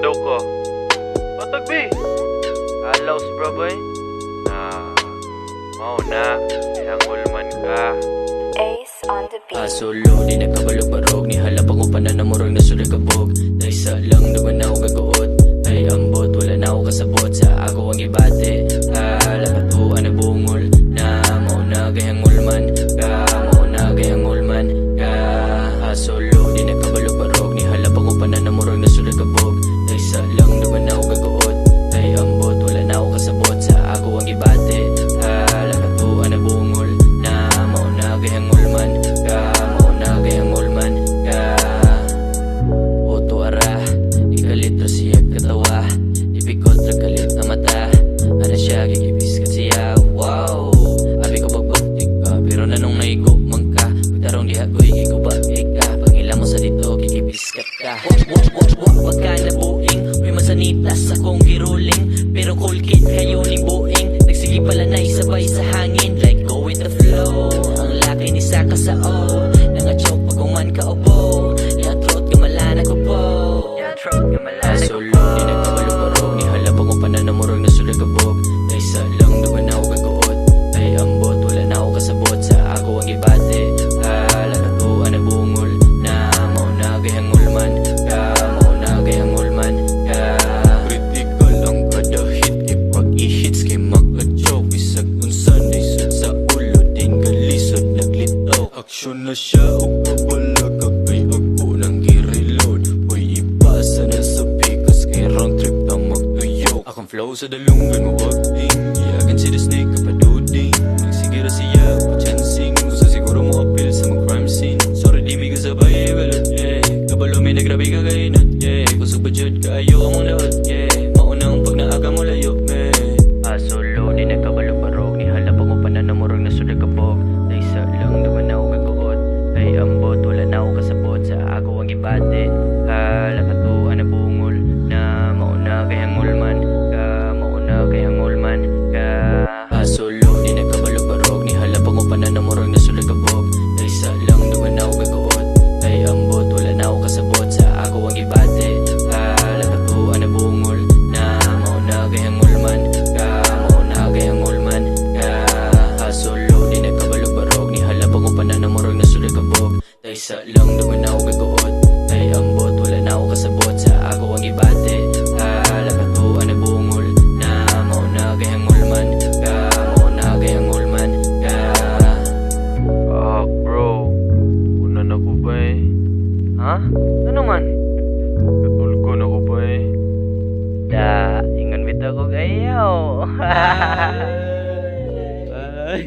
Hello ko. Patagbi. Alaws bro boy. Mau na. Ihangol man ka. Ace on the beat. Solo, di nagkabalog-barog. Ni halapang ko pananamurag na suligabog. Na isa lang naman ako gagaot. Ay ambot, wala na ako kasabot. Sa ako ang ibate. Lapatuan na bungol. Na mauna gayangol man ka. Mauna gayangol man ka. Solo, di nagkabalog-barog. Ni halapang ko pananamurag na suligabog. Na isa lang naman ako gagaot. Ay ambot, wala na ako kasabot. Sa ako ang ibate. Lapatuan na bungol. Na mauna gayangol man ka. Mauna gayangol man ka. Oto ara, ikalit ra siya katawa. Ipikot ra kalit na mata. Ana siya gigibis ka siya. Wow, abi ko pagbutik ka. Pero nanong naigo man ka. Pagtarong diha ko igigubag ka. Pangila mo sa dito gigibis ka. Wag ka na buing. May masanitas akong giruling. Pero cool kid kayo ni buing. Nagsige pala na isabay sa hangin. Like go with the flow. Ang laki ni Saka sa O. Nangachoke pag kuman ka obo. Yatrot kamalana ko po. Yatrot kamalana ko po. Di nagkabalog-barog. Ni halapang ko pananamurag na suligabog. Na isa lang naman ako gagaot. Ay ambot, wala na ako kasabot. Sa ako ang ibate. Lalatuan na bungol. Na mauna gayangol man ka. Mauna gayangol man ka. Critical ang kada hit. Ipag i-hits kay maka-joke. Bisag unsan isod sa ulo. Din kalisod naglitaw. Aksyon na siya o kabalag. Kay ako nang i-reload. Hoy ipasa na sa pikas. Kay round trip ang magtuyok. Akong flow sa dalungan mo wag ding. Iyagan si the snake kapaduding. Nagsigira siya pachansing. Gusto siguro mo appeal sa mga crime scene. Sorry di may kasabay balot yeah. Kabalo may nagrabe ka kainat yeah. Kusog ba jud kaayo among laot yeah. Maunang pag naaga mo layo me. Solo di nagkabalog-barog. Ni halapang ko pananamurag na suligabog. Na isa lang naman ako gagaot. Ay ambot, wala na ako kasabot. Sa ako ang ibate. Lakatuan na bungol. Na mauna gayangol man ka. Mauna gayangol man ka. Solo di nagkabalog-barog. Ni halapang ko pananamurag na suligabog. Na isa lang naman ako gagaot. Ay ambot, wala na ako kasabot. Sa ako ang ibate. Lakatuan na bungol. Na mauna gayangol man ka. Mauna gayangol man ka. Solo di nagkabalog-barog. Ni halapang ko pananamurag na suligabog. Na isa lang naman ako gagaot. Ay ambot, wala na ako kasabot. Sa ako ang ibate. Lakatuan na bungol. Na mauna gayangol man ka. Mauna gayangol man ka. Bro. Una na ko ba eh? Ha? Ano man? Katulko na ko ba eh? Da, ingon bitaw ko kayo. Ay.